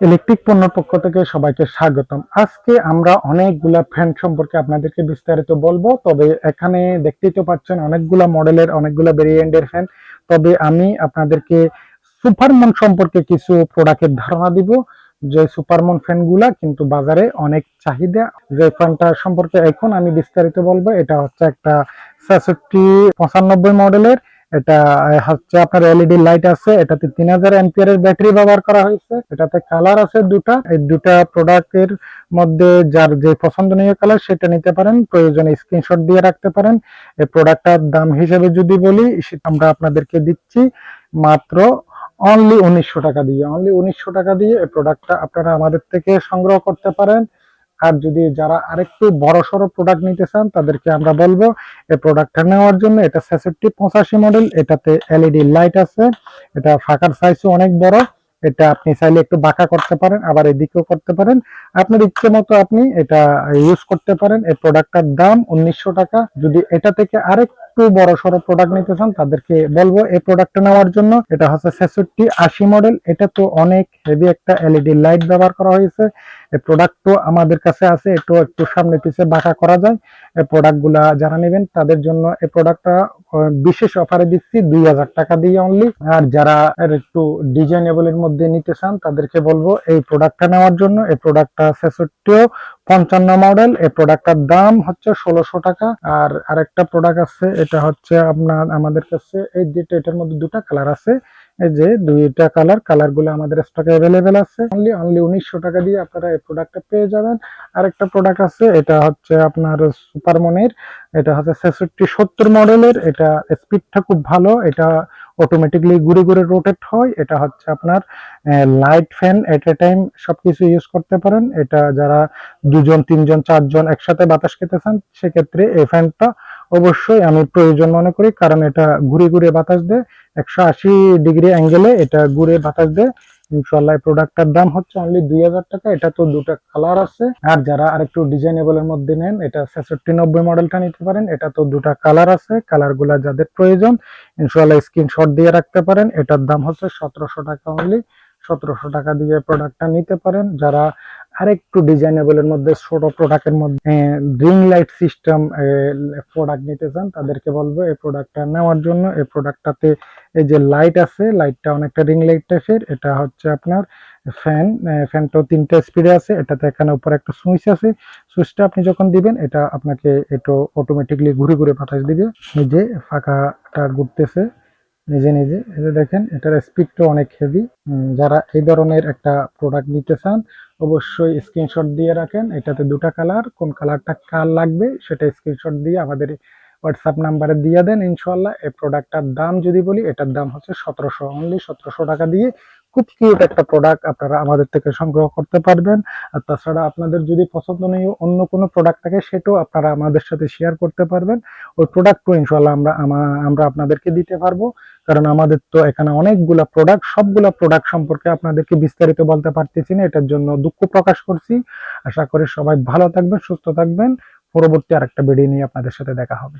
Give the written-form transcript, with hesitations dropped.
Electric পণ্যের পক্ষ থেকে সবাইকে স্বাগতম। আজকে আমরা অনেকগুলা ফ্যান সম্পর্কে আপনাদেরকে বিস্তারিত বলবো। তবে এখানে দেখতেই তো পাচ্ছেন অনেকগুলা মডেলের অনেকগুলা ভেরিয়েন্টের ফ্যান। তবে আমি আপনাদেরকে সুপারমন সম্পর্কে কিছু প্রোডাক্টের ধারণা দিব, যে সুপারমন ফ্যানগুলা কিন্তু বাজারে অনেক চাহিদা। যে ফ্যানটা সম্পর্কে এখন আমি বিস্তারিত বলবো, এটা হচ্ছে একটা 6695 মডেলের। এটা হচ্ছে আপনার এলইডি লাইট আছে, এটাতে 3000 এর ব্যাটারি ব্যবহার করা হয়েছে। এটাতে কালার আছে দুটা। এই দুটা প্রোডাক্টের মধ্যে যার যে পছন্দনীয় কালার সেটা নিতে পারেন, প্রয়োজনে স্ক্রিনশট দিয়ে রাখতে পারেন। এই প্রোডাক্টটার দাম হিসেবে যদি বলি, সেটা আমরা আপনাদেরকে দিচ্ছি মাত্র অনলি 1900 টাকা দিয়ে। অনলি 1900 টাকা দিয়ে এই প্রোডাক্টটা আপনারা আমাদের থেকে সংগ্রহ করতে পারেন। আর যদি যারা আরেকটু বড় সড়ো প্রোডাক্ট নিতে চান, তাদেরকে আমরা বলবো এই প্রোডাক্টটা নেওয়ার জন্য। এটা 6685 মডেল, এটাতে এলইডি লাইট আছে, এটা ফাঁকার সাইজও অনেক বড়। এটা আপনি চাইলে একটু বাঁকা করতে পারেন, আবার এদিকেও করতে পারেন, আপনার ইচ্ছে মতো আপনি এটা ইউজ করতে পারেন। এই প্রোডাক্টটার দাম 1900 টাকা। যদি এটা থেকে আরেকটু বড় সড়ো প্রোডাক্ট নিতে চান, তাদেরকে বলবো এই প্রোডাক্টটা নেওয়ার জন্য। এটা হচ্ছে 6680 মডেল, এটা তো অনেক হেভি একটা এলইডি লাইট ব্যবহার করা হয়েছে। এই প্রোডাক্টও আমাদের কাছে আছে, এটাও একটু সামনে পিছে বাঁকা করা যায়। এই প্রোডাক্টগুলা যারা নেবেন তাদের জন্য এই প্রোডাক্টটা বিশেষ অফারে দিচ্ছি 2000 টাকা দিয়ে অনলি। আর যারা একটু ডিজাইনেবল এর মধ্যে নিতে চান, তাদেরকে বলবো এই প্রোডাক্টটা নেওয়ার জন্য। এই প্রোডাক্টটা 6655 মডেল, এই প্রোডাক্টটার দাম হচ্ছে 1600 টাকা। আর আরেকটা প্রোডাক্ট আছে, এটা হচ্ছে আপনার আমাদের কাছে এই যেটা, এটার মধ্যে দুটা কালার আছে। এই যে দুইটা কালার গুলো আমাদের স্টকে অ্যাভেলেবেল আছে। অনলি 1900 টাকা দিয়ে আপনারা এই প্রোডাক্টটা পেয়ে যাবেন। আরেকটা প্রোডাক্ট আছে, এটা হচ্ছে আপনার সুপারমনের, এটা হচ্ছে 6670 মডেলের। এটা স্পিডটা খুব ভালো, এটা অটোমেটিকলি ঘুরে ঘুরে রোটেট হয়। এটা হচ্ছে আপনার লাইট ফ্যান এট এ টাইম সবকিছু ইউজ করতে পারেন। এটা যারা দুজন তিনজন চারজন একসাথে বাতাস খেতে চান, সেক্ষেত্রে এই ফ্যানটা অবশ্যই আমি প্রয়োজন মনে করি, কারণ এটা ঘুরে ঘুরে বাতাস দেয়। 180 ডিগ্রি অ্যাঙ্গেলে এটা ঘুরে বাতাস দেয়। ইনশাআল্লাহ এই প্রোডাক্টটার দাম হচ্ছে অনলি 2000 টাকা। এটা তো দুটো কালার আছে। আর যারা আরেকটু ডিজাইনেবল এর মধ্যে নেন, এটা 6690 মডেলটা নিতে পারেন। এটা তো দুটো কালার আছে, কালারগুলা যাদের প্রয়োজন ইনশাআল্লাহ স্ক্রিনশট দিয়ে রাখতে পারেন। এটার দাম হচ্ছে 1700 টাকা অনলি। 1700 টাকা দিয়ে প্রোডাক্টটা নিতে পারেন। যারা আরেকটু ডিজাইনেবল এর মধ্যে ছোট প্রোডাক্টের মধ্যে রিং লাইট সিস্টেম প্রোডাক্ট নিতে চান, তাদেরকে বলবো এই প্রোডাক্টটা নেওয়ার জন্য। এই প্রোডাক্টটাতে এই যে লাইট আছে, লাইটটা অনেকটা রিং লাইট টাইপের। এটা হচ্ছে আপনার ফ্যানটাও 3টা স্পিডে আছে। এটাতে এখানে উপরে একটা সুইচ আছে, সুইচটা আপনি যখন দিবেন, এটা আপনাকে এটা অটোমেটিকলি ঘুরে ঘুরে বাতাস দিবে। নিজে ফাঁকাটা ঘুরতেছে নিজে নিজে। এই যে দেখেন, এটার স্পিডটা অনেক হেভি। যারা এই ধরনের একটা প্রোডাক্ট নিতে চান, অবশ্যই স্ক্রিনশট দিয়ে রাখেন। এটাতে দুটা কালার, কোন কালারটা কার লাগবে সেটা স্ক্রিনশট দিয়ে আমাদের হোয়াটসঅ্যাপ নাম্বারে দিয়ে দেন। ইনশাল্লাহ এই প্রোডাক্টটার দাম যদি বলি, এটার দাম হচ্ছে 1700, অনলি 1700 টাকা দিয়ে খুব কিউট একটা প্রোডাক্ট আপনারা আমাদের থেকে সংগ্রহ করতে পারবেন। আর তাছাড়া আপনাদের যদি পছন্দনীয় অন্য কোনো প্রোডাক্ট থাকে, সেটাও আপনারা আমাদের সাথে শেয়ার করতে পারবেন। ওই প্রোডাক্টও ইনশাল্লাহ আমরা আপনাদেরকে দিতে পারবো। কারণ আমাদের তো এখানে অনেকগুলা প্রোডাক্ট, সবগুলা প্রোডাক্ট সম্পর্কে আপনাদেরকে বিস্তারিত বলতে পারতেছি না, এটার জন্য দুঃখ প্রকাশ করছি। আশা করি সবাই ভালো থাকবেন, সুস্থ থাকবেন। পরবর্তী আরেকটা ভিডিও নিয়ে আপনাদের সাথে দেখা হবে।